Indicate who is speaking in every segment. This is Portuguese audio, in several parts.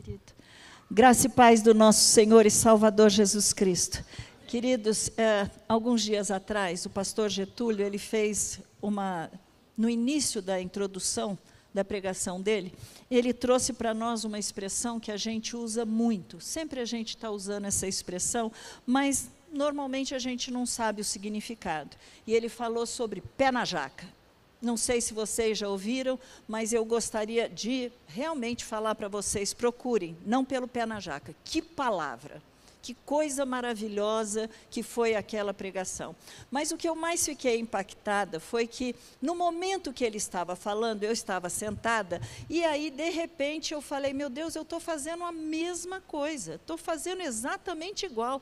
Speaker 1: querido. Graça e paz do nosso Senhor e Salvador Jesus Cristo. Queridos, alguns dias atrás, o pastor Getúlio, ele fez no início da introdução da pregação dele, ele trouxe para nós uma expressão que a gente usa muito. Sempre a gente está usando essa expressão, mas normalmente a gente não sabe o significado. E ele falou sobre pé na jaca. Não sei se vocês já ouviram, mas eu gostaria de realmente falar para vocês, procurem, não pelo pé na jaca. Que palavra, que coisa maravilhosa que foi aquela pregação. Mas o que eu mais fiquei impactada foi que, no momento que ele estava falando, eu estava sentada, e aí, de repente, eu falei, meu Deus, eu estou fazendo a mesma coisa, estou fazendo exatamente igual.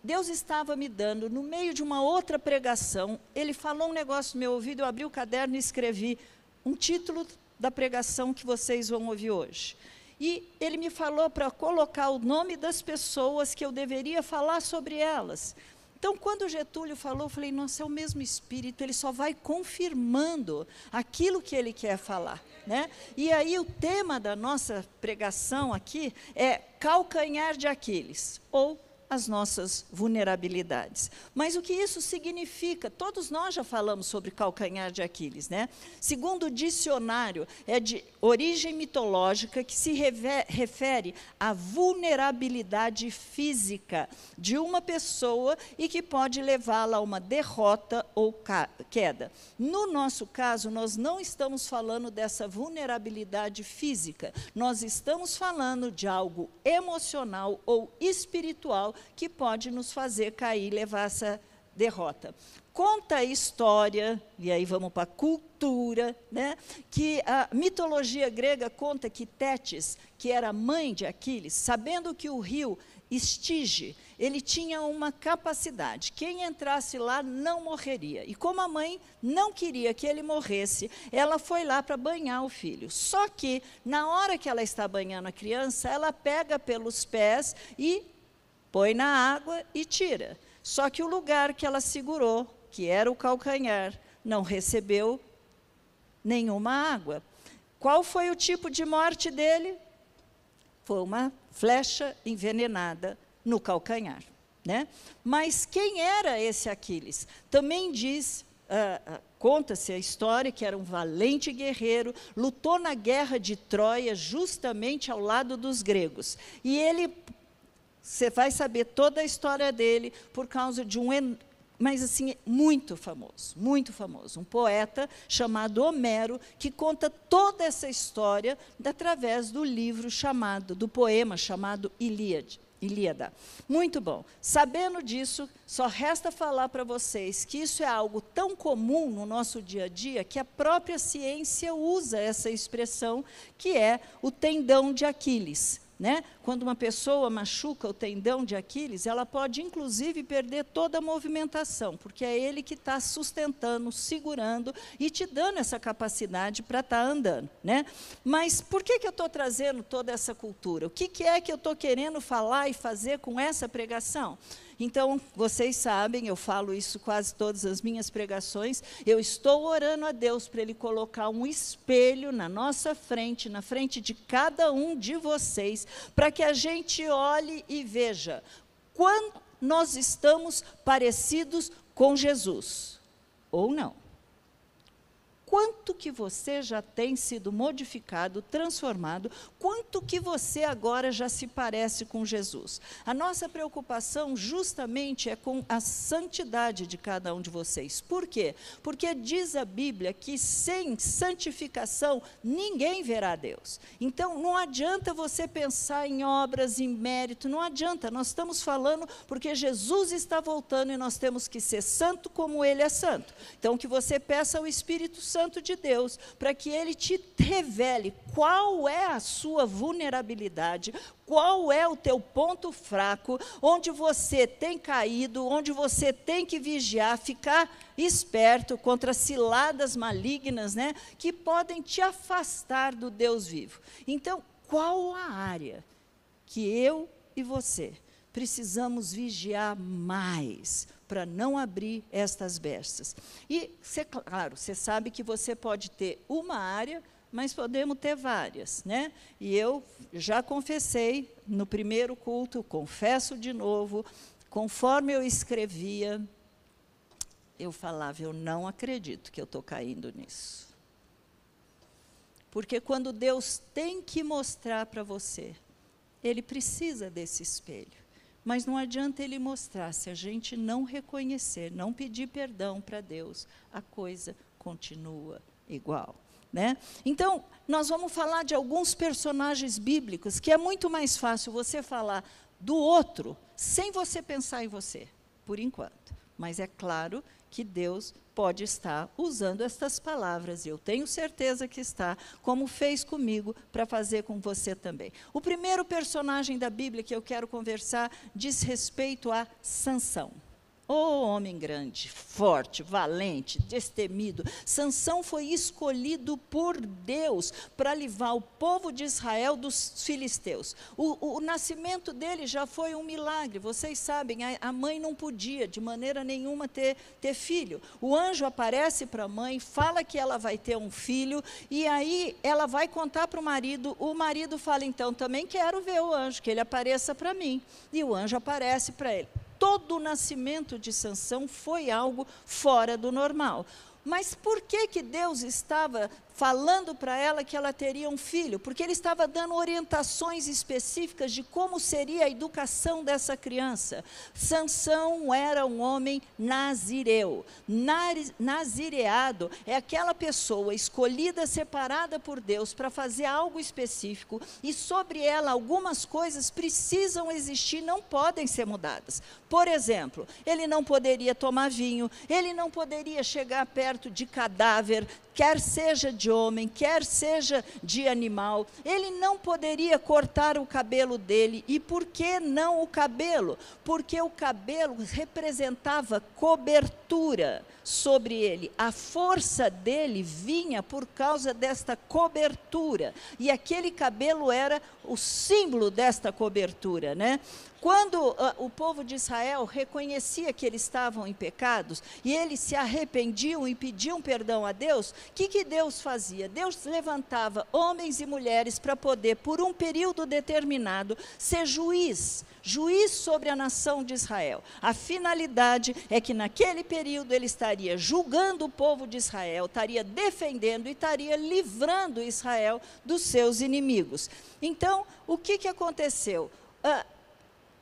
Speaker 1: Deus estava me dando, no meio de uma outra pregação, ele falou um negócio no meu ouvido, eu abri o caderno e escrevi um título da pregação que vocês vão ouvir hoje. E ele me falou para colocar o nome das pessoas que eu deveria falar sobre elas. Então, quando o Getúlio falou, eu falei, nossa, é o mesmo Espírito, ele só vai confirmando aquilo que ele quer falar, né? E aí o tema da nossa pregação aqui é calcanhar de Aquiles, ou as nossas vulnerabilidades. Mas o que isso significa? Todos nós já falamos sobre calcanhar de Aquiles, né? Segundo o dicionário, é de origem mitológica que se refere à vulnerabilidade física de uma pessoa e que pode levá-la a uma derrota ou queda. No nosso caso, nós não estamos falando dessa vulnerabilidade física, nós estamos falando de algo emocional ou espiritual que pode nos fazer cair e levar essa derrota. Conta a história, e aí vamos para a cultura, né, que a mitologia grega conta que Tétis, que era mãe de Aquiles, sabendo que o rio Estige, ele tinha uma capacidade, quem entrasse lá não morreria. E como a mãe não queria que ele morresse, ela foi lá para banhar o filho. Só que, na hora que ela está banhando a criança, ela pega pelos pés e põe na água e tira. Só que o lugar que ela segurou, que era o calcanhar, não recebeu nenhuma água. Qual foi o tipo de morte dele? Foi uma flecha envenenada no calcanhar, né? Mas quem era esse Aquiles? Também diz, conta-se a história que era um valente guerreiro, lutou na guerra de Troia justamente ao lado dos gregos. E ele, você vai saber toda a história dele por causa de mas assim, muito famoso, um poeta chamado Homero, que conta toda essa história através do do poema chamado Ilíada. Muito bom. Sabendo disso, só resta falar para vocês que isso é algo tão comum no nosso dia a dia, que a própria ciência usa essa expressão, que é o tendão de Aquiles. Né? Quando uma pessoa machuca o tendão de Aquiles, ela pode, inclusive, perder toda a movimentação, porque é ele que está sustentando, segurando e te dando essa capacidade para estar andando. Né? Mas por que eu estou trazendo toda essa cultura? O que é que eu estou querendo falar e fazer com essa pregação? Então, vocês sabem, eu falo isso quase todas as minhas pregações, eu estou orando a Deus para Ele colocar um espelho na nossa frente, na frente de cada um de vocês, para que a gente olhe e veja quando nós estamos parecidos com Jesus, ou não. Quanto que você já tem sido modificado, transformado, quanto que você agora já se parece com Jesus. A nossa preocupação justamente é com a santidade de cada um de vocês. Por quê? Porque diz a Bíblia que sem santificação ninguém verá Deus. Então não adianta você pensar em obras, em mérito, não adianta, nós estamos falando porque Jesus está voltando e nós temos que ser santo como Ele é santo. Então que você peça ao Espírito Santo de Deus, para que Ele te revele qual é a sua vulnerabilidade, qual é o teu ponto fraco, onde você tem caído, onde você tem que vigiar, ficar esperto contra ciladas malignas, né, que podem te afastar do Deus vivo. Então, qual a área que eu e você precisamos vigiar mais para não abrir estas brechas? E, claro, você sabe que você pode ter uma área mas podemos ter várias, né? E eu já confessei no primeiro culto, confesso de novo, conforme eu escrevia, eu falava, eu não acredito que eu estou caindo nisso. Porque quando Deus tem que mostrar para você, Ele precisa desse espelho. Mas não adianta Ele mostrar, se a gente não reconhecer, não pedir perdão para Deus, a coisa continua igual. Né? Então, nós vamos falar de alguns personagens bíblicos, que é muito mais fácil você falar do outro, sem você pensar em você, por enquanto. Mas é claro que Deus pode estar usando estas palavras, e eu tenho certeza que está, como fez comigo, para fazer com você também. O primeiro personagem da Bíblia que eu quero conversar diz respeito a Sansão. Oh, homem grande, forte, valente, destemido. Sansão foi escolhido por Deus para livrar o povo de Israel dos filisteus. O nascimento dele já foi um milagre. Vocês sabem, a mãe não podia, de maneira nenhuma, ter filho. O anjo aparece para a mãe, fala que ela vai ter um filho, e aí ela vai contar para o marido fala, então, também quero ver o anjo, que ele apareça para mim. E o anjo aparece para ele. Todo o nascimento de Sansão foi algo fora do normal. Mas por que Deus estava falando para ela que ela teria um filho? Porque Ele estava dando orientações específicas de como seria a educação dessa criança. Sansão era um homem nazireu. Nazireado é aquela pessoa escolhida, separada por Deus para fazer algo específico, e sobre ela algumas coisas precisam existir, não podem ser mudadas. Por exemplo, ele não poderia tomar vinho, ele não poderia chegar perto de cadáver, quer seja de homem, quer seja de animal. Ele não poderia cortar o cabelo dele. E por que não o cabelo? Porque o cabelo representava cobertura sobre ele. A força dele vinha por causa desta cobertura. E aquele cabelo era o símbolo desta cobertura, né? Quando o povo de Israel reconhecia que eles estavam em pecados, e eles se arrependiam e pediam perdão a Deus, o que Deus fazia? Deus levantava homens e mulheres para poder, por um período determinado, ser juiz sobre a nação de Israel. A finalidade é que naquele período ele estaria julgando o povo de Israel, estaria defendendo e estaria livrando Israel dos seus inimigos. Então, o que aconteceu?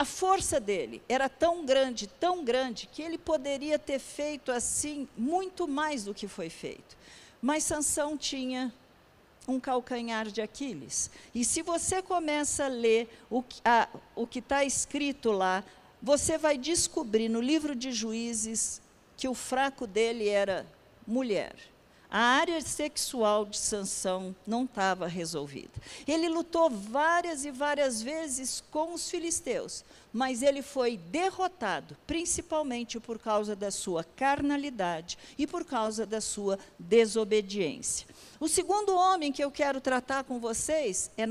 Speaker 1: A força dele era tão grande, que ele poderia ter feito assim, muito mais do que foi feito. Mas Sansão tinha um calcanhar de Aquiles. E se você começa a ler o que está escrito lá, você vai descobrir no livro de Juízes que o fraco dele era mulher. A área sexual de Sansão não estava resolvida. Ele lutou várias e várias vezes com os filisteus, mas ele foi derrotado, principalmente por causa da sua carnalidade e por causa da sua desobediência. O segundo homem que eu quero tratar com vocês é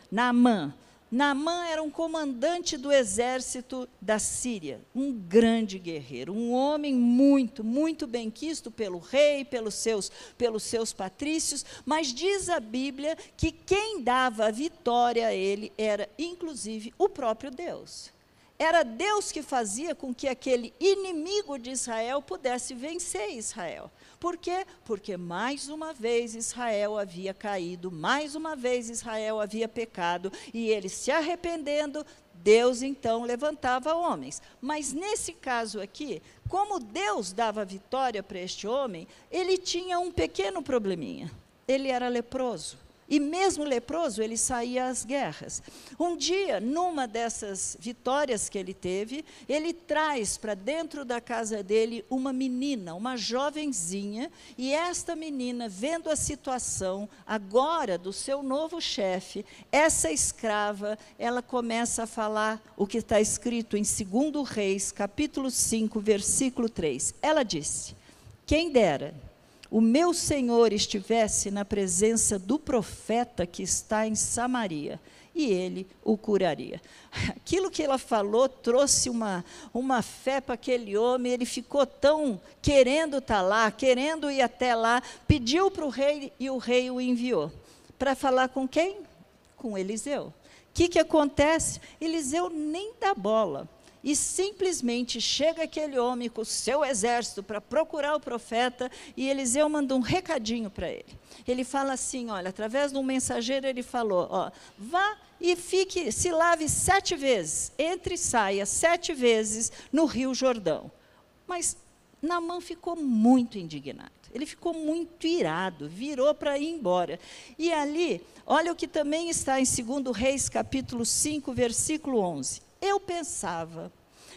Speaker 1: Naamã. Naamã era um comandante do exército da Síria, um grande guerreiro, um homem muito, muito benquisto pelo rei, pelos seus patrícios, mas diz a Bíblia que quem dava a vitória a ele era, inclusive, o próprio Deus. Era Deus que fazia com que aquele inimigo de Israel pudesse vencer Israel. Por quê? Porque mais uma vez Israel havia caído, mais uma vez Israel havia pecado, e eles se arrependendo, Deus então levantava homens. Mas nesse caso aqui, como Deus dava vitória para este homem, ele tinha um pequeno probleminha. Ele era leproso. E mesmo leproso, ele saía às guerras. Um dia, numa dessas vitórias que ele teve, ele traz para dentro da casa dele uma menina, uma jovenzinha, e esta menina, vendo a situação agora do seu novo chefe, essa escrava, ela começa a falar o que está escrito em 2 Reis, capítulo 5, versículo 3. Ela disse: quem dera o meu senhor estivesse na presença do profeta que está em Samaria, e ele o curaria. Aquilo que ela falou trouxe uma fé para aquele homem, ele ficou tão querendo estar lá, querendo ir até lá, pediu para o rei e o rei o enviou. Para falar com quem? Com Eliseu. O que acontece? Eliseu nem dá bola. E simplesmente chega aquele homem com o seu exército para procurar o profeta, e Eliseu manda um recadinho para ele. Ele fala assim, olha, através de um mensageiro ele falou, ó, vá e se lave 7 vezes, entre e saia 7 vezes no Rio Jordão. Mas Naamã ficou muito indignado, ele ficou muito irado, virou para ir embora. E ali, olha o que também está em 2 Reis, capítulo 5, versículo 11. Eu pensava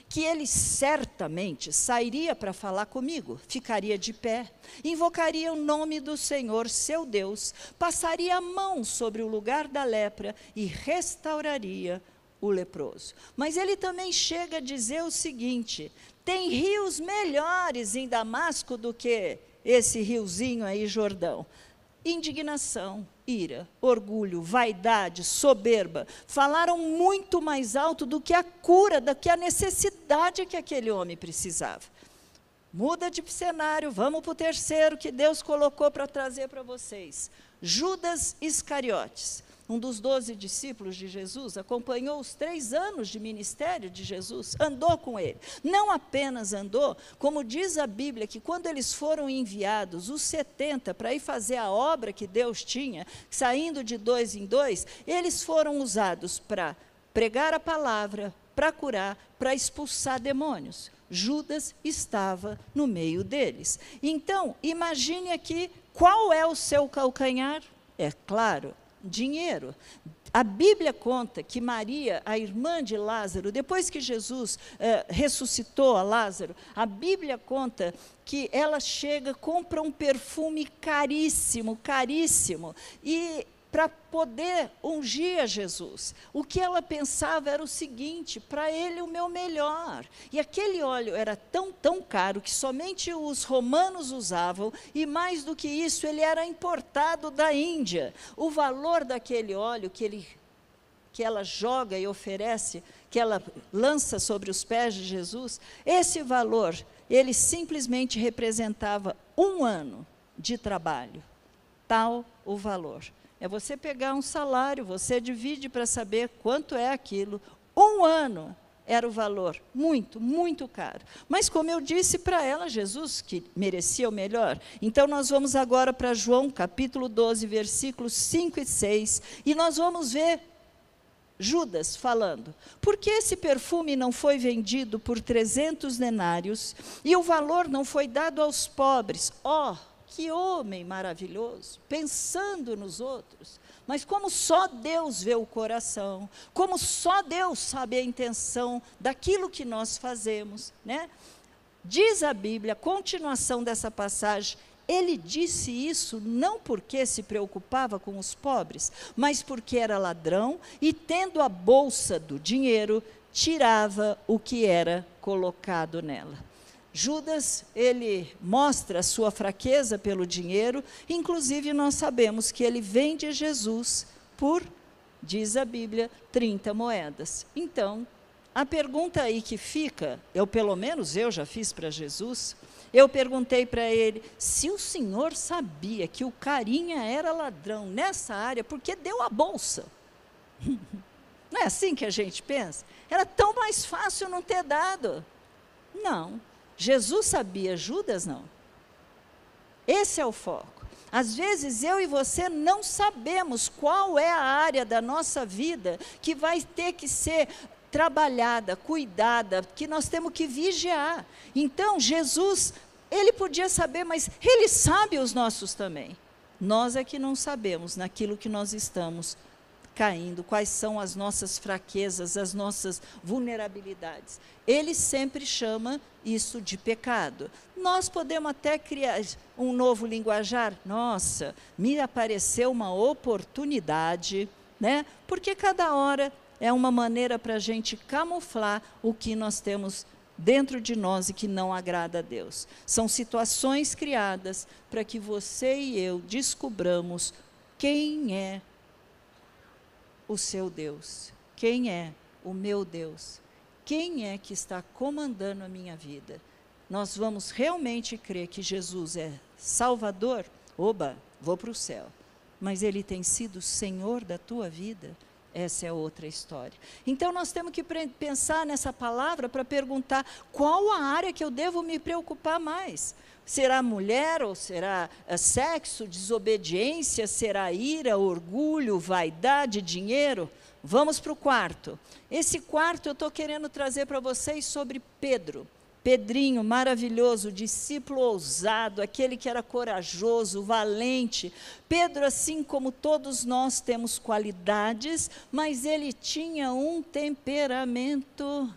Speaker 1: que ele certamente sairia para falar comigo, ficaria de pé, invocaria o nome do Senhor, seu Deus, passaria a mão sobre o lugar da lepra e restauraria o leproso. Mas ele também chega a dizer o seguinte, tem rios melhores em Damasco do que esse riozinho aí, Jordão. Indignação, ira, orgulho, vaidade, soberba, falaram muito mais alto do que a cura, do que a necessidade que aquele homem precisava. Muda de cenário, vamos para o terceiro que Deus colocou para trazer para vocês. Judas Iscariotes, um dos 12 discípulos de Jesus, acompanhou os 3 anos de ministério de Jesus, andou com ele. Não apenas andou, como diz a Bíblia, que quando eles foram enviados, os 70, para ir fazer a obra que Deus tinha, saindo de 2 em 2, eles foram usados para pregar a palavra, para curar, para expulsar demônios. Judas estava no meio deles. Então, imagine aqui, qual é o seu calcanhar? É claro, dinheiro. A Bíblia conta que Maria, a irmã de Lázaro, depois que Jesus ressuscitou a Lázaro, a Bíblia conta que ela chega, compra um perfume caríssimo, caríssimo, e para poder ungir a Jesus. O que ela pensava era o seguinte, para ele o meu melhor. E aquele óleo era tão caro que somente os romanos usavam, e mais do que isso, ele era importado da Índia. O valor daquele óleo que ela joga e oferece, que ela lança sobre os pés de Jesus, esse valor, ele simplesmente representava 1 ano de trabalho. Tal o valor. É você pegar um salário, você divide para saber quanto é aquilo. 1 ano era o valor, muito, muito caro. Mas como eu disse para ela, Jesus, que merecia o melhor. Então nós vamos agora para João, capítulo 12, versículos 5 e 6, e nós vamos ver Judas falando, por que esse perfume não foi vendido por 300 denários, e o valor não foi dado aos pobres? Que homem maravilhoso, pensando nos outros. Mas como só Deus vê o coração, como só Deus sabe a intenção daquilo que nós fazemos, né? Diz a Bíblia, a continuação dessa passagem, ele disse isso não porque se preocupava com os pobres, mas porque era ladrão e, tendo a bolsa do dinheiro, tirava o que era colocado nela. Judas, ele mostra a sua fraqueza pelo dinheiro, inclusive nós sabemos que ele vende Jesus por, diz a Bíblia, 30 moedas. Então, a pergunta aí que fica, pelo menos eu já fiz para Jesus, eu perguntei para ele, se o senhor sabia que o carinha era ladrão nessa área, por que deu a bolsa? Não é assim que a gente pensa? Era tão mais fácil não ter dado. Não. Jesus sabia, Judas não. Esse é o foco. Às vezes eu e você não sabemos qual é a área da nossa vida que vai ter que ser trabalhada, cuidada, que nós temos que vigiar. Então Jesus, ele podia saber, mas ele sabe os nossos também. Nós é que não sabemos naquilo que nós estamos caindo, quais são as nossas fraquezas, as nossas vulnerabilidades. Ele sempre chama isso de pecado. Nós podemos até criar um novo linguajar. Nossa, me apareceu uma oportunidade, né? Porque cada hora é uma maneira para a gente camuflar o que nós temos dentro de nós e que não agrada a Deus. São situações criadas para que você e eu descubramos quem é o seu Deus, quem é o meu Deus, quem é que está comandando a minha vida. Nós vamos realmente crer que Jesus é Salvador? Oba, vou para o céu. Mas Ele tem sido Senhor da tua vida? Essa é outra história. Então, nós temos que pensar nessa palavra para perguntar qual a área que eu devo me preocupar mais. Será mulher ou será sexo, desobediência, será ira, orgulho, vaidade, dinheiro? Vamos para o quarto. Esse quarto eu estou querendo trazer para vocês sobre Pedro. Pedrinho, maravilhoso, discípulo ousado, aquele que era corajoso, valente. Pedro, assim como todos nós, temos qualidades, mas ele tinha um temperamento,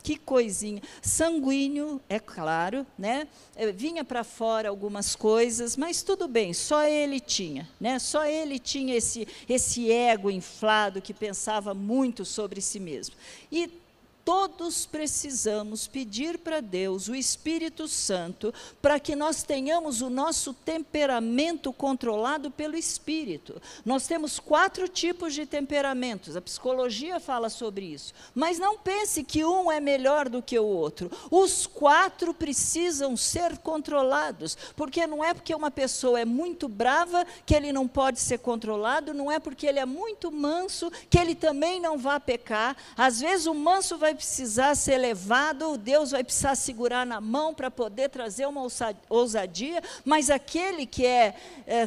Speaker 1: que coisinha, sanguíneo, é claro, né? Vinha para fora algumas coisas, mas tudo bem, só ele tinha, né? Só ele tinha esse ego inflado que pensava muito sobre si mesmo. E todos precisamos pedir para Deus, o Espírito Santo, para que nós tenhamos o nosso temperamento controlado pelo Espírito. Nós temos 4 tipos de temperamentos, a psicologia fala sobre isso. Mas não pense que um é melhor do que o outro. Os 4 precisam ser controlados, porque não é porque uma pessoa é muito brava que ele não pode ser controlado, não é porque ele é muito manso que ele também não vai pecar. Às vezes o manso vai precisar ser levado, Deus vai precisar segurar na mão para poder trazer uma ousadia, mas aquele que é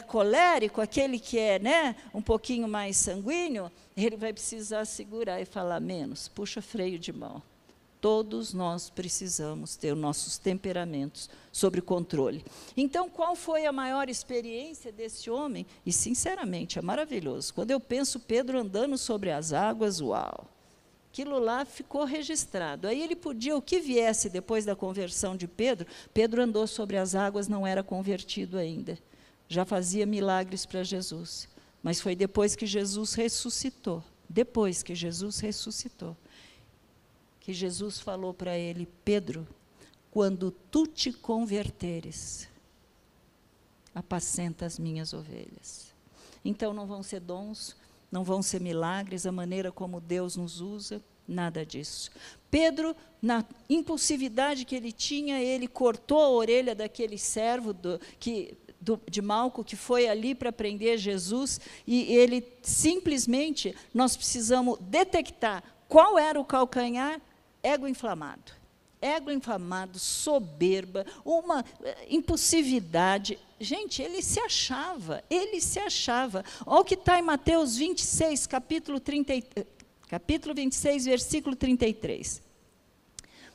Speaker 1: colérico, aquele que é, né, um pouquinho mais sanguíneo, ele vai precisar segurar e falar menos, puxa freio de mão. Todos nós precisamos ter os nossos temperamentos sob controle. Então, qual foi a maior experiência desse homem? E, sinceramente, é maravilhoso. Quando eu penso Pedro andando sobre as águas, uau! Aquilo lá ficou registrado. Aí ele podia, o que viesse depois da conversão de Pedro, Pedro andou sobre as águas, não era convertido ainda. Já fazia milagres para Jesus. Mas foi depois que Jesus ressuscitou, que Jesus falou para ele: Pedro, quando tu te converteres, apacenta as minhas ovelhas. Então não vão ser dons, não vão ser milagres, a maneira como Deus nos usa, nada disso. Pedro, na impulsividade que ele tinha, ele cortou a orelha daquele servo de Malco, que foi ali para prender Jesus, e ele simplesmente, nós precisamos detectar qual era o calcanhar. Ego inflamado, soberba, uma impulsividade. Gente, ele se achava. Olha o que está em Mateus 26, capítulo 26, versículo 33.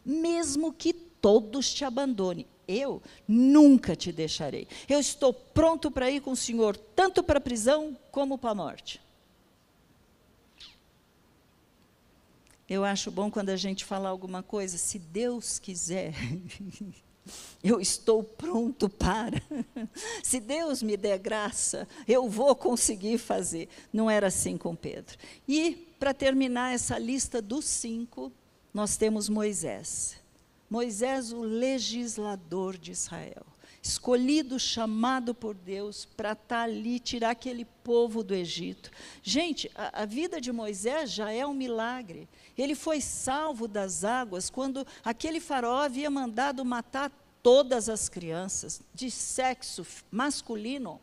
Speaker 1: Mesmo que todos te abandonem, eu nunca te deixarei. Eu estou pronto para ir com o Senhor, tanto para a prisão como para a morte. Eu acho bom quando a gente fala alguma coisa, se Deus quiser, eu estou pronto para. Se Deus me der graça, eu vou conseguir fazer. Não era assim com Pedro. E, para terminar essa lista dos 5, nós temos Moisés. Moisés, o legislador de Israel. Escolhido, chamado por Deus para estar ali, tirar aquele povo do Egito. Gente, a vida de Moisés já é um milagre. Ele foi salvo das águas quando aquele faraó havia mandado matar todas as crianças de sexo masculino,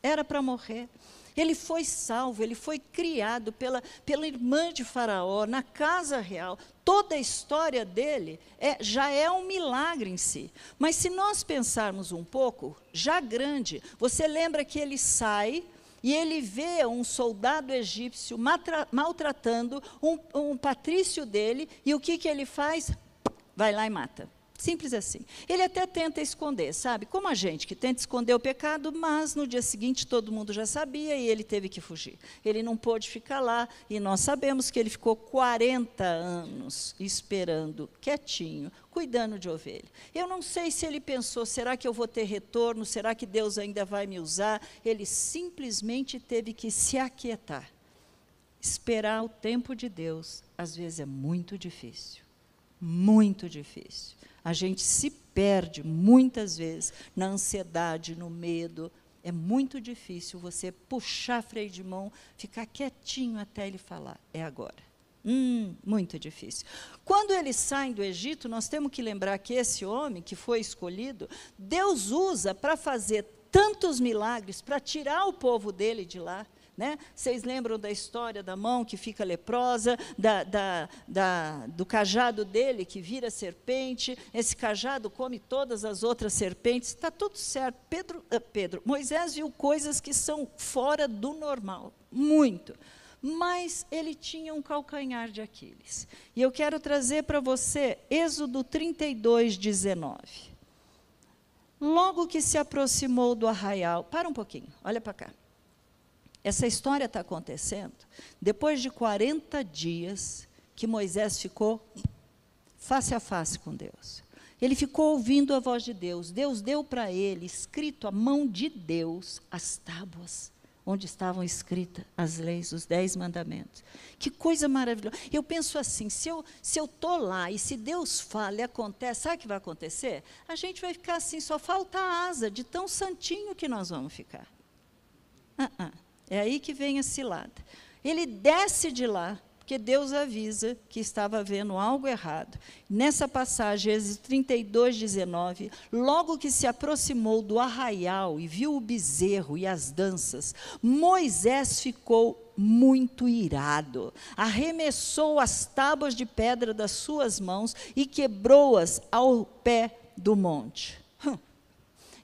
Speaker 1: era para morrer. Ele foi salvo, ele foi criado pela irmã de Faraó, na casa real. Toda a história dele já é um milagre em si. Mas se nós pensarmos um pouco, já grande, você lembra que ele sai e ele vê um soldado egípcio maltratando um patrício dele, e o que ele faz? Vai lá e mata. Simples assim. Ele até tenta esconder, sabe? Como a gente que tenta esconder o pecado, mas no dia seguinte todo mundo já sabia e ele teve que fugir. Ele não pôde ficar lá, e nós sabemos que ele ficou 40 anos esperando, quietinho, cuidando de ovelha. Eu não sei se ele pensou, será que eu vou ter retorno? Será que Deus ainda vai me usar? Ele simplesmente teve que se aquietar. Esperar o tempo de Deus, às vezes é muito difícil. muito difícil. A gente se perde muitas vezes na ansiedade, no medo. É muito difícil você puxar freio de mão, ficar quietinho até ele falar, é agora. Muito difícil. Quando eles saem do Egito, nós temos que lembrar que esse homem que foi escolhido, Deus usa para fazer tantos milagres, para tirar o povo dele de lá. Né? Vocês lembram da história da mão que fica leprosa, do cajado dele que vira serpente, esse cajado come todas as outras serpentes, está tudo certo. Moisés viu coisas que são fora do normal, muito. Mas ele tinha um calcanhar de Aquiles. E eu quero trazer para você Êxodo 32, 19. Logo que se aproximou do arraial, para um pouquinho, olha para cá. Essa história está acontecendo depois de 40 dias que Moisés ficou face a face com Deus. Ele ficou ouvindo a voz de Deus. Deus deu para ele, escrito à mão de Deus, as tábuas, onde estavam escritas as leis, os 10 mandamentos. Que coisa maravilhosa. Eu penso assim, se eu estou lá e se Deus fala e acontece, sabe o que vai acontecer? A gente vai ficar assim, só falta a asa de tão santinho que nós vamos ficar. É aí que vem a cilada. Ele desce de lá, porque Deus avisa que estava havendo algo errado. Nessa passagem, Êxodo 32, 19, logo que se aproximou do arraial e viu o bezerro e as danças, Moisés ficou muito irado, arremessou as tábuas de pedra das suas mãos e quebrou-as ao pé do monte.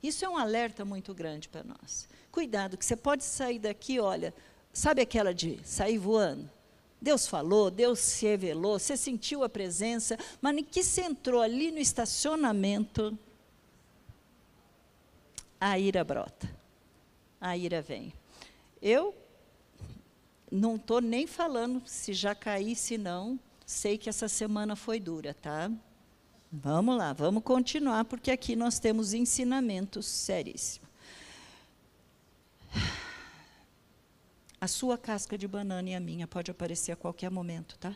Speaker 1: Isso é um alerta muito grande para nós. Cuidado, que você pode sair daqui, olha, sabe aquela de sair voando? Deus falou, Deus se revelou, você sentiu a presença, mas em que você entrou ali no estacionamento, a ira brota, a ira vem. Eu não estou nem falando se já caí, se não, sei que essa semana foi dura, tá? Vamos lá, vamos continuar, porque aqui nós temos ensinamentos seríssimos. A sua casca de banana e a minha pode aparecer a qualquer momento, tá?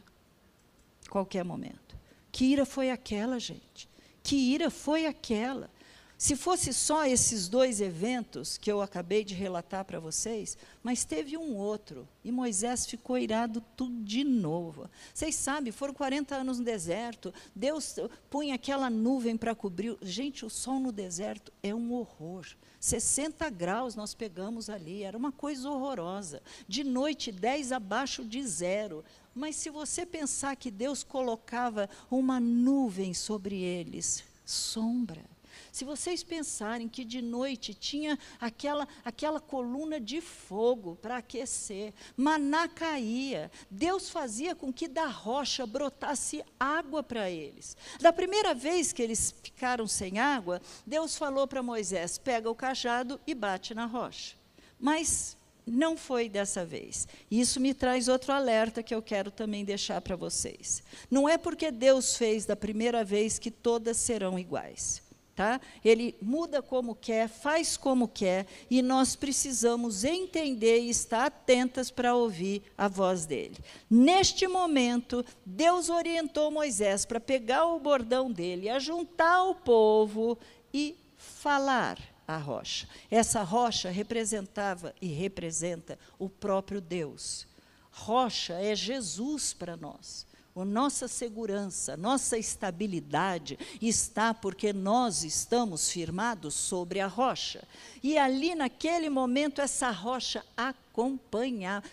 Speaker 1: Qualquer momento. Que ira foi aquela, gente? Que ira foi aquela? Se fosse só esses 2 eventos que eu acabei de relatar para vocês, mas teve um outro, e Moisés ficou irado tudo de novo. Vocês sabem, foram 40 anos no deserto, Deus punha aquela nuvem para cobrir. Gente, o sol no deserto é um horror. 60 graus nós pegamos ali, era uma coisa horrorosa. De noite, 10 abaixo de 0. Mas se você pensar que Deus colocava uma nuvem sobre eles, sombra. Se vocês pensarem que de noite tinha aquela coluna de fogo para aquecer, maná caía, Deus fazia com que da rocha brotasse água para eles. Da primeira vez que eles ficaram sem água, Deus falou para Moisés, pega o cajado e bate na rocha. Mas não foi dessa vez. Isso me traz outro alerta que eu quero também deixar para vocês. Não é porque Deus fez da primeira vez que todas serão iguais. Tá? Ele muda como quer, faz como quer, e nós precisamos entender e estar atentas para ouvir a voz dele. Neste momento, Deus orientou Moisés para pegar o bordão dele, ajuntar o povo e falar à rocha. Essa rocha representava e representa o próprio Deus. Rocha é Jesus para nós. A nossa segurança, nossa estabilidade está porque nós estamos firmados sobre a rocha. E ali, naquele momento, essa rocha acompanhava.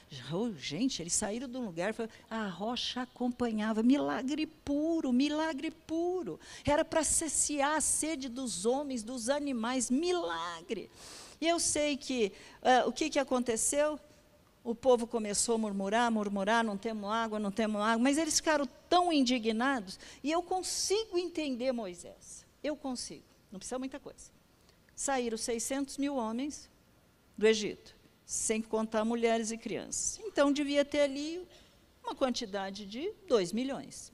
Speaker 1: Gente, eles saíram de um lugar, a rocha acompanhava. Milagre puro, milagre puro. Era para saciar a sede dos homens, dos animais, milagre. E eu sei que, o que aconteceu? O povo começou a murmurar, não temos água, mas eles ficaram tão indignados, e eu consigo entender Moisés, eu consigo, não precisa muita coisa. Saíram 600 mil homens do Egito, sem contar mulheres e crianças. Então, devia ter ali uma quantidade de 2 milhões,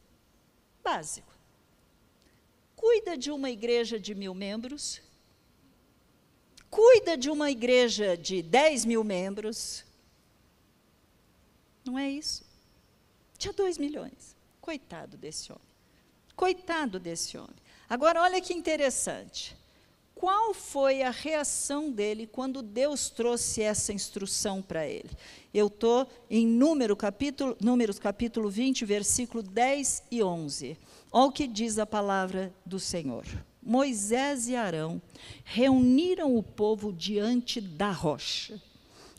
Speaker 1: básico. Cuida de uma igreja de 1.000 membros, cuida de uma igreja de 10 mil membros. Não é isso? Tinha 2 milhões. Coitado desse homem. Coitado desse homem. Agora, olha que interessante. Qual foi a reação dele quando Deus trouxe essa instrução para ele? Eu estou em Números capítulo 20, versículo 10 e 11. Olha o que diz a palavra do Senhor. Moisés e Arão reuniram o povo diante da rocha.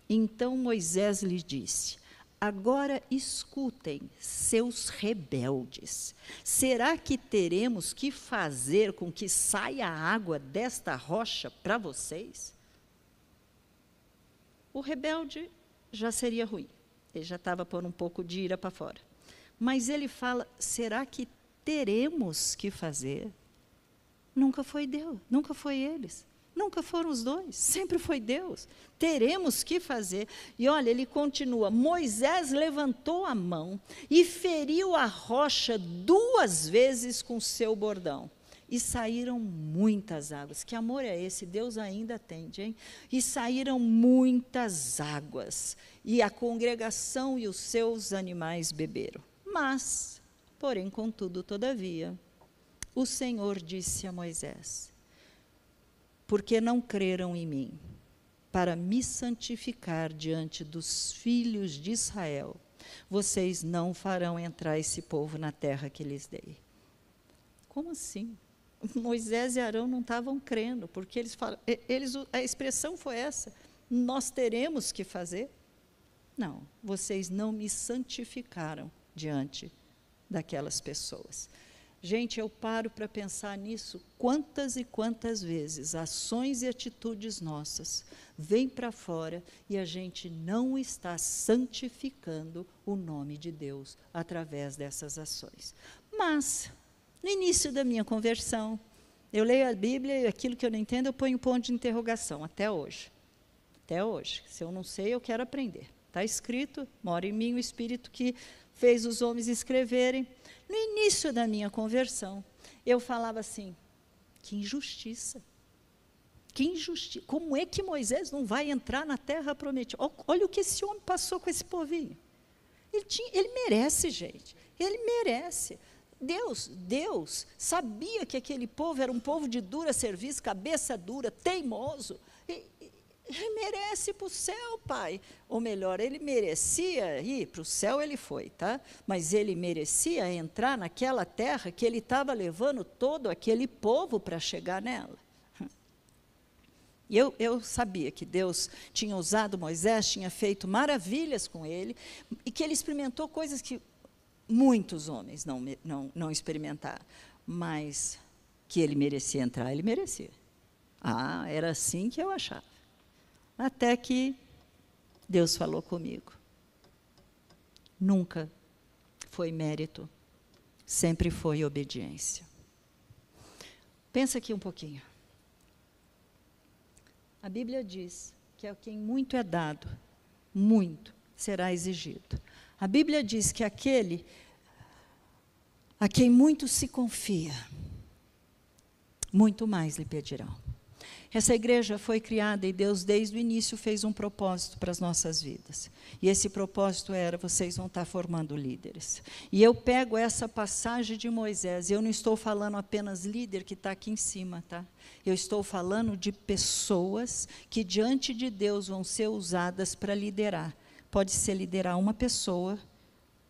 Speaker 1: Então Moisés lhes disse: agora escutem, seus rebeldes. Será que teremos que fazer com que saia a água desta rocha para vocês? O rebelde já seria ruim. Ele já estava pondo um pouco de ira para fora. Mas ele fala: será que teremos que fazer? Nunca foi Deus, nunca foi eles. Nunca foram os dois, sempre foi Deus. Teremos que fazer. E olha, ele continua: Moisés levantou a mão e feriu a rocha 2 vezes com seu bordão. E saíram muitas águas. Que amor é esse? Deus ainda atende, hein? E saíram muitas águas. E a congregação e os seus animais beberam. Mas, porém, contudo, todavia, o Senhor disse a Moisés: porque não creram em mim, para me santificar diante dos filhos de Israel, vocês não farão entrar esse povo na terra que lhes dei. Como assim? Moisés e Arão não estavam crendo, porque eles falam, a expressão foi essa: nós teremos que fazer? Não, vocês não me santificaram diante daquelas pessoas. Gente, eu paro para pensar nisso, quantas e quantas vezes ações e atitudes nossas vêm para fora e a gente não está santificando o nome de Deus através dessas ações. Mas, no início da minha conversão, eu leio a Bíblia e aquilo que eu não entendo eu ponho um ponto de interrogação, até hoje. Até hoje. Se eu não sei, eu quero aprender. Está escrito, mora em mim o Espírito que fez os homens escreverem. No início da minha conversão, eu falava assim: que injustiça. Que injustiça. Como é que Moisés não vai entrar na terra prometida? Olha o que esse homem passou com esse povinho. Ele merece, gente. Ele merece. Deus sabia que aquele povo era um povo de dura serviço, cabeça dura, teimoso. Ele merece para o céu, pai. Ou melhor, ele merecia ir para o céu, ele foi, tá? Mas ele merecia entrar naquela terra que ele estava levando todo aquele povo para chegar nela. E eu sabia que Deus tinha usado Moisés, tinha feito maravilhas com ele, e que ele experimentou coisas que muitos homens não experimentaram. Mas que ele merecia entrar, ele merecia. Ah, era assim que eu achava. Até que Deus falou comigo. Nunca foi mérito, sempre foi obediência. Pensa aqui um pouquinho. A Bíblia diz que a quem muito é dado, muito será exigido. A Bíblia diz que aquele a quem muito se confia, muito mais lhe pedirão. Essa igreja foi criada e Deus, desde o início, fez um propósito para as nossas vidas. E esse propósito era: vocês vão estar formando líderes. E eu pego essa passagem de Moisés, e eu não estou falando apenas líder que está aqui em cima, tá? Eu estou falando de pessoas que diante de Deus vão ser usadas para liderar. Pode ser liderar uma pessoa,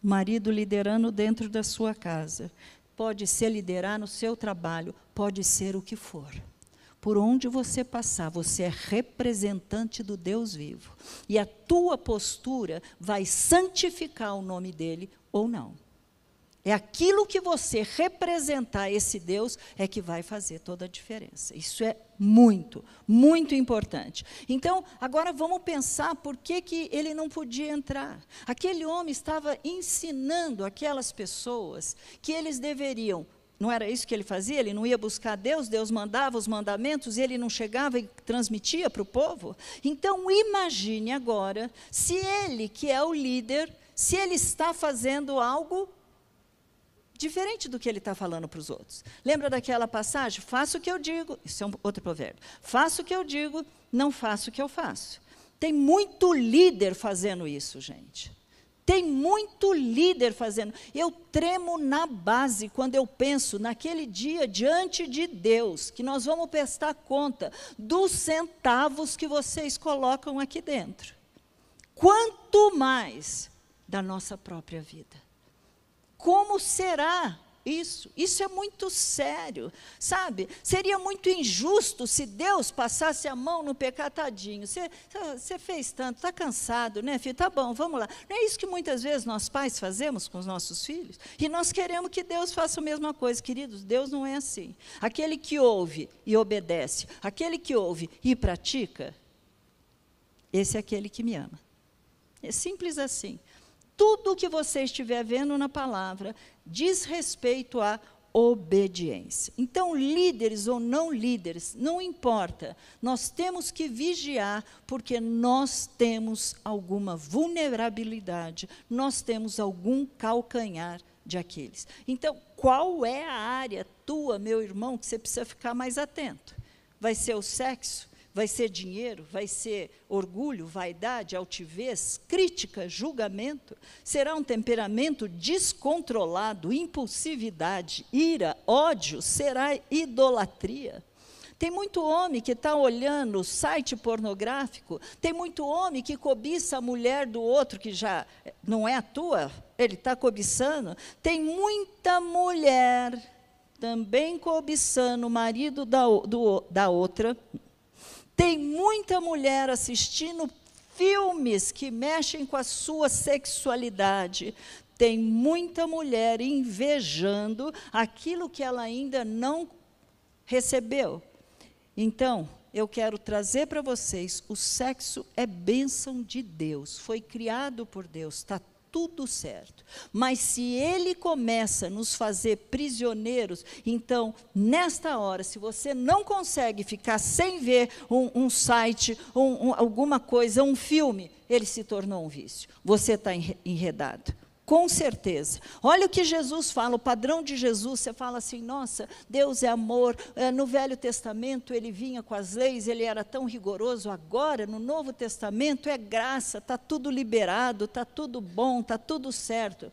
Speaker 1: marido liderando dentro da sua casa. Pode ser liderar no seu trabalho, pode ser o que for. Por onde você passar, você é representante do Deus vivo. E a tua postura vai santificar o nome dele ou não. É aquilo que você representar esse Deus é que vai fazer toda a diferença. Isso é muito, muito importante. Então, agora vamos pensar por que ele não podia entrar. Aquele homem estava ensinando aquelas pessoas que eles deveriam. Não era isso que ele fazia? Ele não ia buscar Deus, Deus mandava os mandamentos e ele não chegava e transmitia para o povo? Então, imagine agora, se ele, que é o líder, se ele está fazendo algo diferente do que ele está falando para os outros. Lembra daquela passagem? Faça o que eu digo. Isso é um outro provérbio. Faça o que eu digo, não faça o que eu faço. Tem muito líder fazendo isso, gente. Tem muito líder fazendo. Eu tremo na base quando eu penso naquele dia diante de Deus, que nós vamos prestar conta dos centavos que vocês colocam aqui dentro. Quanto mais da nossa própria vida. Como será isso? Isso é muito sério, sabe? Seria muito injusto se Deus passasse a mão no pecado. Tadinho, você fez tanto, está cansado, né, filho? Tá bom, vamos lá. Não é isso que muitas vezes nós pais fazemos com os nossos filhos? E nós queremos que Deus faça a mesma coisa. Queridos, Deus não é assim. Aquele que ouve e obedece, aquele que ouve e pratica, esse é aquele que me ama. É simples assim. Tudo o que você estiver vendo na palavra diz respeito à obediência. Então, líderes ou não líderes, não importa. Nós temos que vigiar, porque nós temos alguma vulnerabilidade, nós temos algum calcanhar de Aquiles. Então, qual é a área tua, meu irmão, que você precisa ficar mais atento? Vai ser o sexo? Vai ser dinheiro? Vai ser orgulho, vaidade, altivez, crítica, julgamento? Será um temperamento descontrolado, impulsividade, ira, ódio? Será idolatria? Tem muito homem que está olhando site pornográfico, tem muito homem que cobiça a mulher do outro, que já não é a tua, ele está cobiçando. Tem muita mulher também cobiçando o marido da outra. Tem muita mulher assistindo filmes que mexem com a sua sexualidade. Tem muita mulher invejando aquilo que ela ainda não recebeu. Então, eu quero trazer para vocês, o sexo é bênção de Deus, foi criado por Deus, está tudo certo. Mas se ele começa a nos fazer prisioneiros, então, nesta hora, se você não consegue ficar sem ver um site, alguma coisa, um filme, ele se tornou um vício. Você está enredado. Com certeza. Olha o que Jesus fala, o padrão de Jesus. Você fala assim, nossa, Deus é amor. No Velho Testamento ele vinha com as leis, ele era tão rigoroso. Agora, no Novo Testamento, é graça, está tudo liberado, está tudo bom, está tudo certo.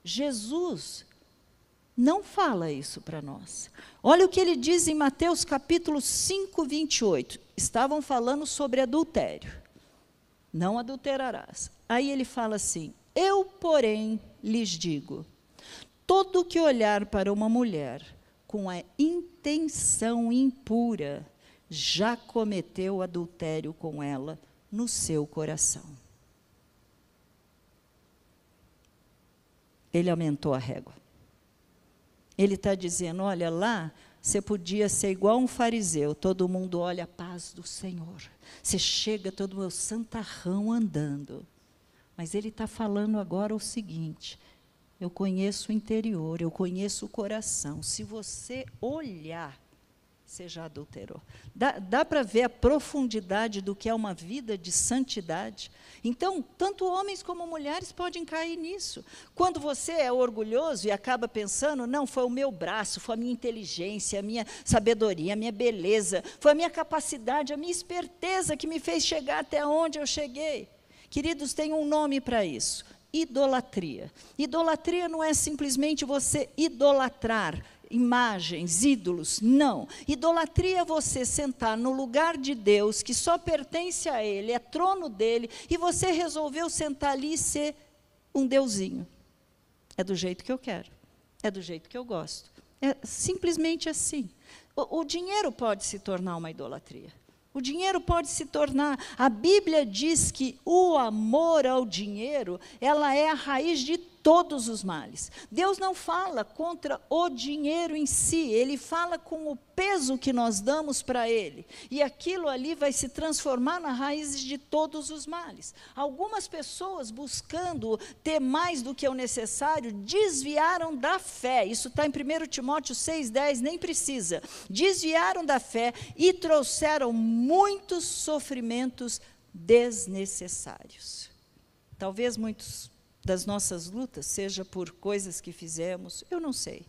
Speaker 1: Jesus não fala isso para nós. Olha o que ele diz em Mateus capítulo 5, 28. Estavam falando sobre adultério. Não adulterarás. Aí ele fala assim, eu, porém, lhes digo, todo que olhar para uma mulher com a intenção impura, já cometeu adultério com ela no seu coração. Ele aumentou a régua. Ele está dizendo, olha lá, você podia ser igual um fariseu, todo mundo olha a paz do Senhor. Você chega todo meu santarrão andando. Mas ele está falando agora o seguinte, eu conheço o interior, eu conheço o coração. Se você olhar, você já adulterou. Dá para ver a profundidade do que é uma vida de santidade. Então, tanto homens como mulheres podem cair nisso. Quando você é orgulhoso e acaba pensando, não, foi o meu braço, foi a minha inteligência, a minha sabedoria, a minha beleza, foi a minha capacidade, a minha esperteza que me fez chegar até onde eu cheguei. Queridos, tem um nome para isso, idolatria. Idolatria não é simplesmente você idolatrar imagens, ídolos, não. Idolatria é você sentar no lugar de Deus, que só pertence a Ele, é trono dEle, e você resolveu sentar ali e ser um deusinho. É do jeito que eu quero, é do jeito que eu gosto. É simplesmente assim. O dinheiro pode se tornar uma idolatria. O dinheiro pode se tornar, a Bíblia diz que o amor ao dinheiro, ela é a raiz de todos os males. Deus não fala contra o dinheiro em si, Ele fala com o peso que nós damos para Ele. E aquilo ali vai se transformar na raiz de todos os males. Algumas pessoas, buscando ter mais do que o necessário, desviaram da fé. Isso está em 1 Timóteo 6,10, nem precisa. Desviaram da fé e trouxeram muitos sofrimentos desnecessários. Talvez muitos das nossas lutas seja por coisas que fizemos, eu não sei.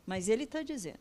Speaker 1: Mas ele está dizendo,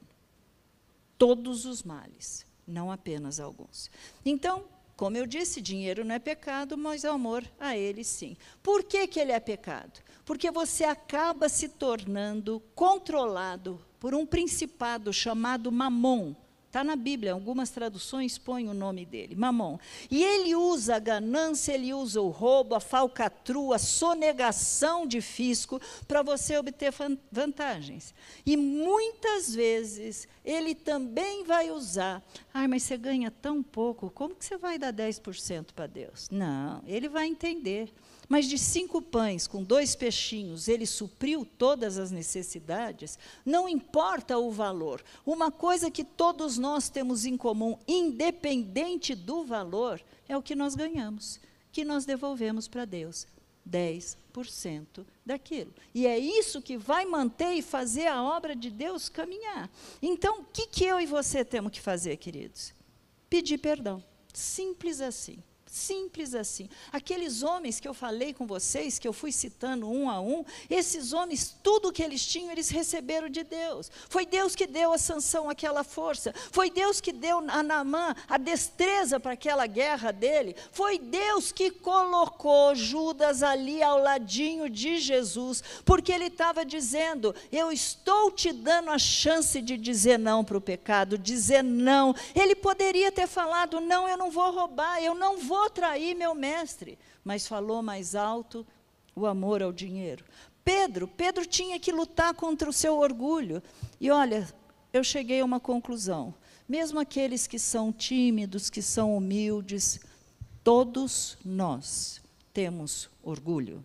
Speaker 1: todos os males, não apenas alguns. Então, como eu disse, dinheiro não é pecado, mas o amor a ele sim. Por que que ele é pecado? Porque você acaba se tornando controlado por um principado chamado Mamon. Está na Bíblia, algumas traduções põem o nome dele, Mamon. E ele usa a ganância, ele usa o roubo, a falcatrua, a sonegação de fisco para você obter vantagens. E muitas vezes ele também vai usar, mas você ganha tão pouco, como que você vai dar 10% para Deus? Não, ele vai entender. Mas de 5 pães com 2 peixinhos, ele supriu todas as necessidades, não importa o valor. Uma coisa que todos nós temos em comum, independente do valor, é o que nós ganhamos, que nós devolvemos para Deus. 10% daquilo. E é isso que vai manter e fazer a obra de Deus caminhar. Então, o que eu e você temos que fazer, queridos? Pedir perdão. Simples assim. Simples assim. Aqueles homens que eu falei com vocês, que eu fui citando um a um, esses homens, tudo que eles tinham, eles receberam de Deus. Foi Deus que deu a Sansão aquela força. Foi Deus que deu a Naamã a destreza para aquela guerra dele. Foi Deus que colocou Judas ali ao ladinho de Jesus, porque ele estava dizendo, eu estou te dando a chance de dizer não para o pecado, dizer não. Ele poderia ter falado, não, eu não vou roubar, eu não vou trair meu mestre, mas falou mais alto o amor ao dinheiro. Pedro tinha que lutar contra o seu orgulho. E olha, eu cheguei a uma conclusão. Mesmo aqueles que são tímidos, que são humildes, todos nós temos orgulho.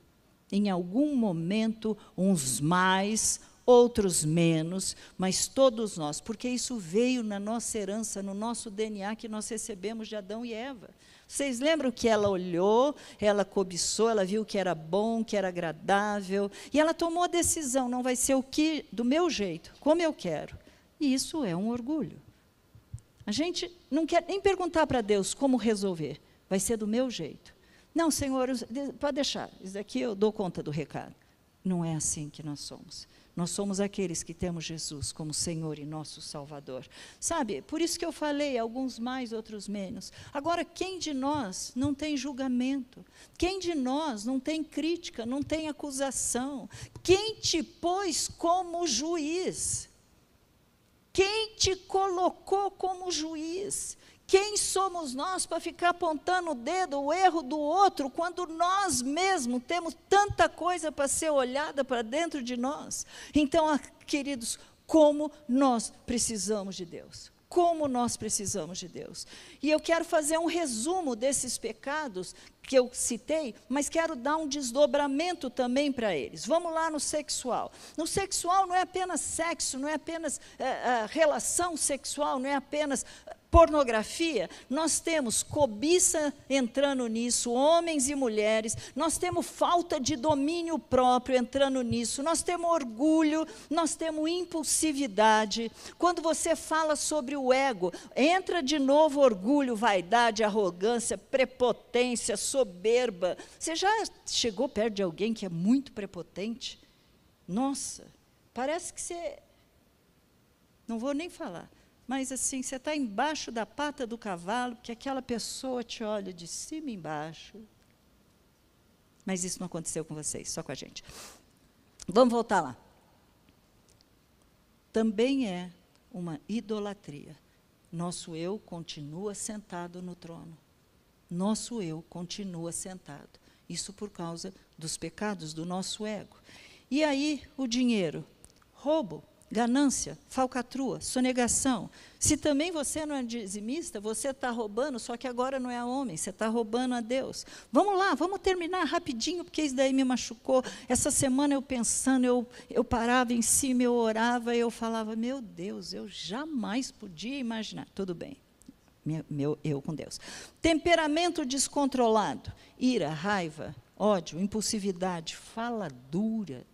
Speaker 1: Em algum momento, uns mais, outros menos, mas todos nós, porque isso veio na nossa herança, no nosso DNA que nós recebemos de Adão e Eva. Vocês lembram que ela olhou, ela cobiçou, ela viu que era bom, que era agradável, e ela tomou a decisão, não vai ser o que do meu jeito, como eu quero. E isso é um orgulho. A gente não quer nem perguntar para Deus como resolver, vai ser do meu jeito. Não, Senhor, pode deixar, isso aqui eu dou conta do recado. Não é assim que nós somos. Nós somos aqueles que temos Jesus como Senhor e nosso Salvador. Sabe, por isso que eu falei, alguns mais, outros menos. Agora, quem de nós não tem julgamento? Quem de nós não tem crítica, não tem acusação? Quem te pôs como juiz? Quem te colocou como juiz? Quem somos nós para ficar apontando o dedo, o erro do outro, quando nós mesmos temos tanta coisa para ser olhada para dentro de nós? Então, queridos, como nós precisamos de Deus. Como nós precisamos de Deus. E eu quero fazer um resumo desses pecados que eu citei, mas quero dar um desdobramento também para eles. Vamos lá no sexual. No sexual não é apenas sexo, não é apenas relação sexual, não é apenas pornografia. Nós temos cobiça entrando nisso, homens e mulheres. Nós temos falta de domínio próprio entrando nisso. Nós temos orgulho, nós temos impulsividade. Quando você fala sobre o ego, entra de novo orgulho, vaidade, arrogância, prepotência, soberba. Você já chegou perto de alguém que é muito prepotente? Nossa, parece que você... Não vou nem falar. Mas assim, você está embaixo da pata do cavalo, que aquela pessoa te olha de cima e embaixo. Mas isso não aconteceu com vocês, só com a gente. Vamos voltar lá. Também é uma idolatria. Nosso eu continua sentado no trono. Nosso eu continua sentado. Isso por causa dos pecados do nosso ego. E aí, o dinheiro, roubo, ganância, falcatrua, sonegação. Se também você não é dizimista, você está roubando, só que agora não é a homem, você está roubando a Deus. Vamos lá, vamos terminar rapidinho, porque isso daí me machucou. Essa semana eu pensando, eu parava em cima, eu orava, eu falava, meu Deus, eu jamais podia imaginar. Tudo bem, eu com Deus. Temperamento descontrolado, ira, raiva, ódio, impulsividade, fala dura.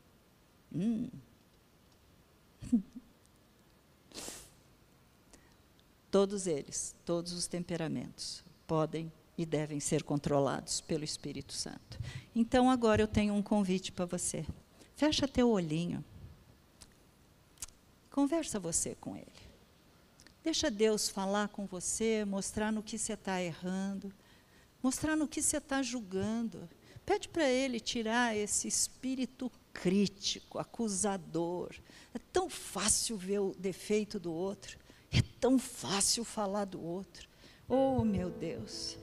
Speaker 1: Todos eles, todos os temperamentos, podem e devem ser controlados pelo Espírito Santo. Então, agora eu tenho um convite para você. Fecha teu olhinho. Conversa você com Ele. Deixa Deus falar com você, mostrar no que você está errando. mostrar no que você está julgando. Pede para Ele tirar esse espírito crítico, acusador. É tão fácil ver o defeito do outro, é tão fácil falar do outro. Oh, meu Deus!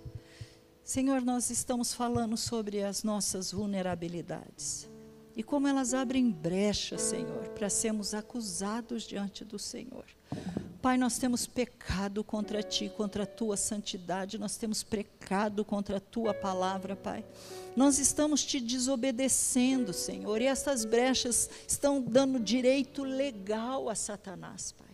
Speaker 1: Senhor, nós estamos falando sobre as nossas vulnerabilidades e como elas abrem brecha, Senhor, para sermos acusados diante do Senhor. Pai, nós temos pecado contra Ti, contra a Tua santidade, nós temos pecado contra a Tua palavra, Pai. Nós estamos Te desobedecendo, Senhor, e essas brechas estão dando direito legal a Satanás, Pai.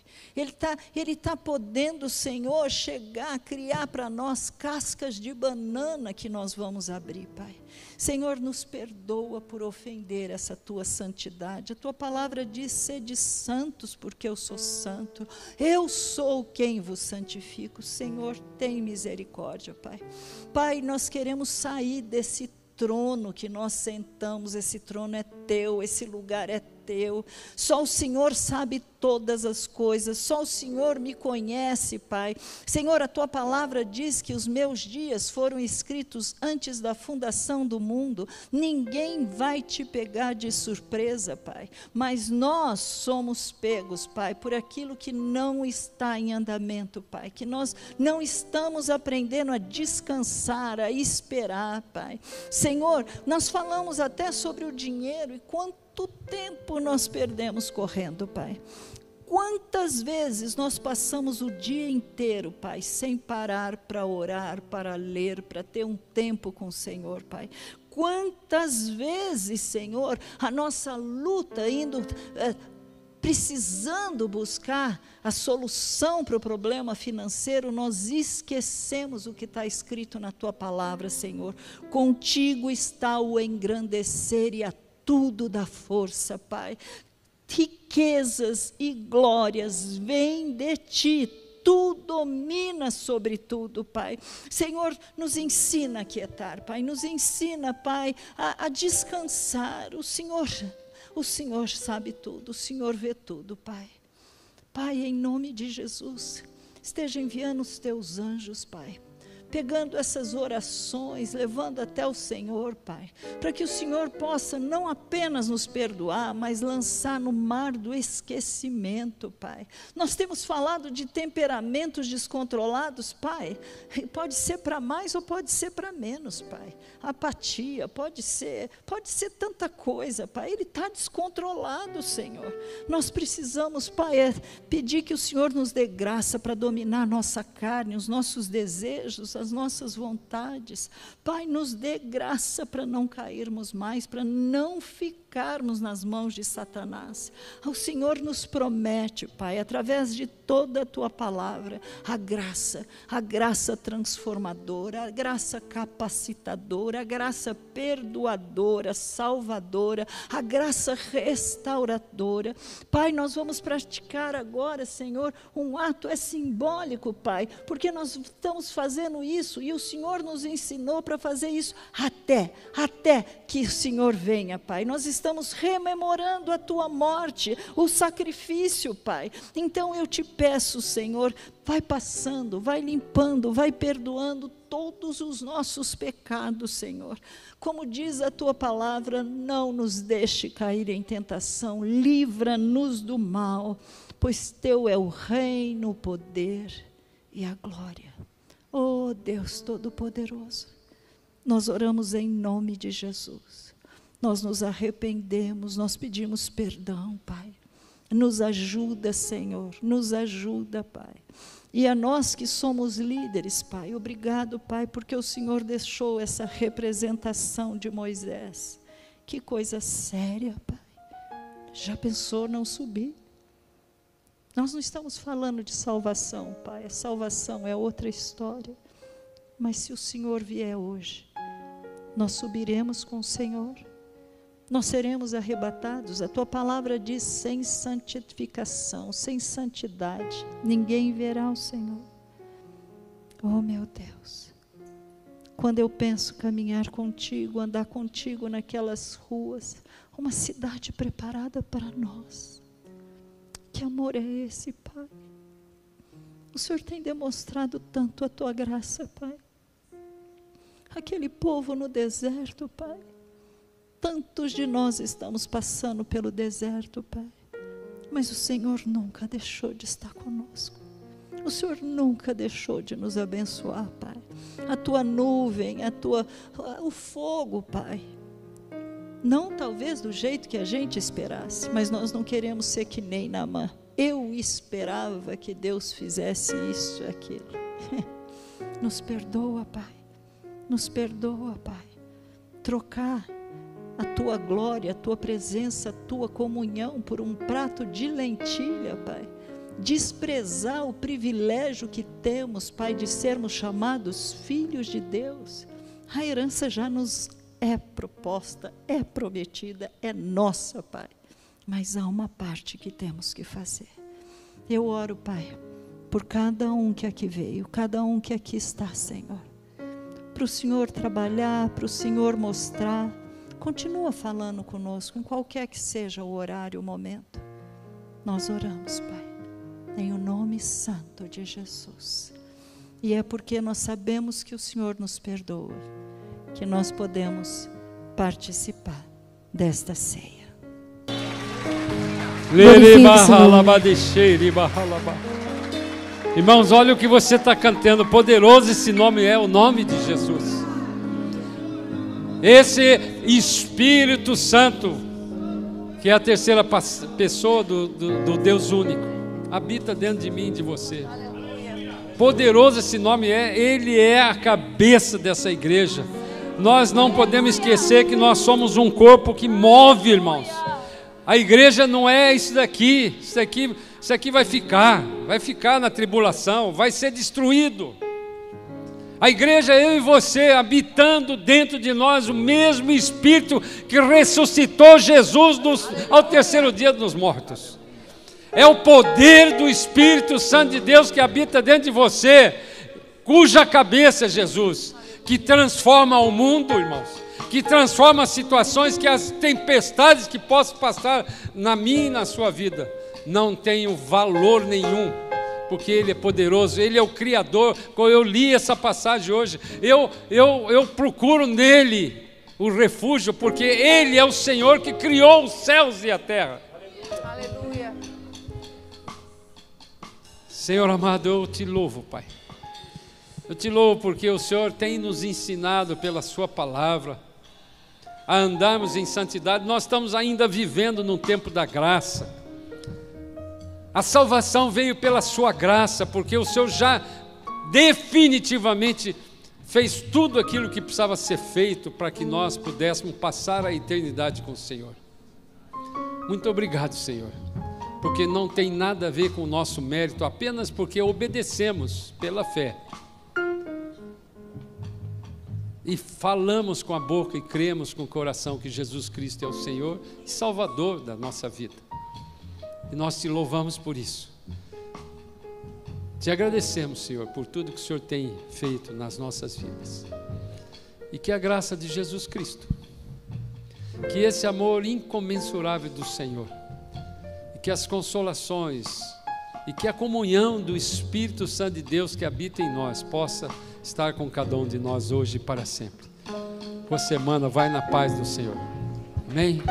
Speaker 1: Ele tá podendo, Senhor, chegar a criar para nós cascas de banana que nós vamos abrir, Pai. Senhor, nos perdoa por ofender essa Tua santidade. A Tua palavra diz: sede santos, porque eu sou santo. Eu sou quem vos santifico. Senhor, tem misericórdia, Pai. Pai, nós queremos sair desse trono que nós sentamos. Esse trono é Teu, esse lugar é Teu. Só o Senhor sabe todas as coisas, só o Senhor me conhece, Pai. Senhor, a Tua palavra diz que os meus dias foram escritos antes da fundação do mundo. Ninguém vai te pegar de surpresa, Pai, mas nós somos pegos, Pai, por aquilo que não está em andamento, Pai, que nós não estamos aprendendo a descansar, a esperar, Pai. Senhor, nós falamos até sobre o dinheiro e quanto tempo nós perdemos correndo, Pai. Quantas vezes nós passamos o dia inteiro, Pai, sem parar para orar, para ler, para ter um tempo com o Senhor, Pai. Quantas vezes, Senhor, a nossa luta precisando buscar a solução para o problema financeiro, nós esquecemos o que está escrito na Tua palavra, Senhor. Contigo está o engrandecer e a tudo dá força, Pai. Riquezas e glórias vêm de Ti, Tu domina sobre tudo, Pai. Senhor, nos ensina a quietar, Pai, nos ensina, Pai, a descansar. O Senhor sabe tudo, o Senhor vê tudo, Pai. Pai, em nome de Jesus, esteja enviando os Teus anjos, Pai, pegando essas orações, levando até o Senhor, Pai, para que o Senhor possa não apenas nos perdoar, mas lançar no mar do esquecimento, Pai. Nós temos falado de temperamentos descontrolados, Pai, pode ser para mais ou pode ser para menos, Pai. Apatia, pode ser tanta coisa, Pai, ele está descontrolado, Senhor. Nós precisamos, Pai, pedir que o Senhor nos dê graça para dominar a nossa carne, os nossos desejos, as nossas vontades. Pai, nos dê graça para não cairmos mais, para não ficarmos nas mãos de Satanás. O Senhor nos promete, Pai, através de toda a Tua palavra, a graça transformadora, a graça capacitadora, a graça perdoadora, salvadora, a graça restauradora. Pai, nós vamos praticar agora, Senhor, um ato simbólico, Pai, porque nós estamos fazendo isso e o Senhor nos ensinou para fazer isso até que o Senhor venha, Pai. Nós estamos rememorando a Tua morte, o sacrifício, Pai. Então eu te peço, Senhor, vai passando, vai limpando, vai perdoando todos os nossos pecados, Senhor. Como diz a Tua palavra, não nos deixe cair em tentação, livra-nos do mal, pois Teu é o reino, o poder e a glória. Oh, Deus Todo-Poderoso, nós oramos em nome de Jesus. Nós nos arrependemos, nós pedimos perdão, Pai. Nos ajuda, Senhor, nos ajuda, Pai. E a nós que somos líderes, Pai, obrigado, Pai, porque o Senhor deixou essa representação de Moisés. Que coisa séria, Pai. Já pensou não subir? Nós não estamos falando de salvação, Pai. A salvação é outra história. Mas se o Senhor vier hoje, nós subiremos com o Senhor. Nós seremos arrebatados. A Tua palavra diz: sem santificação, sem santidade, ninguém verá o Senhor. Oh, meu Deus, quando eu penso caminhar contigo, andar contigo naquelas ruas, uma cidade preparada para nós. Que amor é esse, Pai? O Senhor tem demonstrado tanto a Tua graça, Pai. aquele povo no deserto, Pai. Tantos de nós estamos passando pelo deserto, Pai, mas o Senhor nunca deixou de estar conosco. O Senhor nunca deixou de nos abençoar, Pai. A tua nuvem, o fogo, Pai. Não talvez do jeito que a gente esperasse, mas nós não queremos ser que nem Naamã. Eu esperava que Deus fizesse isso e aquilo. Nos perdoa, Pai. Nos perdoa, Pai. Trocar a tua glória, a tua presença, a tua comunhão por um prato de lentilha, Pai. Desprezar o privilégio que temos, Pai, de sermos chamados filhos de Deus. A herança já nos é proposta, é prometida, é nossa, Pai. Mas há uma parte que temos que fazer. Eu oro, Pai, por cada um que aqui veio, cada um que aqui está, Senhor. Para o Senhor trabalhar, para o Senhor mostrar. Continua falando conosco, em qualquer que seja o horário, o momento. Nós oramos, Pai, em o nome santo de Jesus. E é porque nós sabemos que o Senhor nos perdoa, que nós podemos participar desta ceia.
Speaker 2: Irmãos, olha o que você está cantando. Poderoso esse nome é, o nome de Jesus. Esse Espírito Santo, que é a terceira pessoa do Deus único, habita dentro de mim e de você. Poderoso esse nome é, Ele é a cabeça dessa igreja. Nós não podemos esquecer que nós somos um corpo que move, irmãos. A igreja não é isso daqui, isso aqui vai ficar na tribulação, vai ser destruído. A igreja é eu e você, habitando dentro de nós o mesmo Espírito que ressuscitou Jesus ao terceiro dia dos mortos. É o poder do Espírito Santo de Deus que habita dentro de você, cuja cabeça é Jesus, que transforma o mundo, irmãos, que transforma as situações, que as tempestades que possam passar na minha e na sua vida não tenham valor nenhum, porque Ele é poderoso, Ele é o Criador. Quando eu li essa passagem hoje, eu procuro nele o refúgio, porque Ele é o Senhor que criou os céus e a terra.
Speaker 3: Aleluia.
Speaker 2: Senhor amado, eu te louvo, Pai. Eu te louvo porque o Senhor tem nos ensinado pela sua palavra a andarmos em santidade. Nós estamos ainda vivendo num tempo da graça. A salvação veio pela sua graça, porque o Senhor já definitivamente fez tudo aquilo que precisava ser feito para que nós pudéssemos passar a eternidade com o Senhor. Muito obrigado, Senhor, porque não tem nada a ver com o nosso mérito, apenas porque obedecemos pela fé. E falamos com a boca e cremos com o coração que Jesus Cristo é o Senhor e Salvador da nossa vida. E nós te louvamos por isso. Te agradecemos, Senhor, por tudo que o Senhor tem feito nas nossas vidas. E que a graça de Jesus Cristo, que esse amor incomensurável do Senhor, e que as consolações, e que a comunhão do Espírito Santo de Deus que habita em nós possa estar com cada um de nós hoje e para sempre. Boa semana, vai na paz do Senhor. Amém?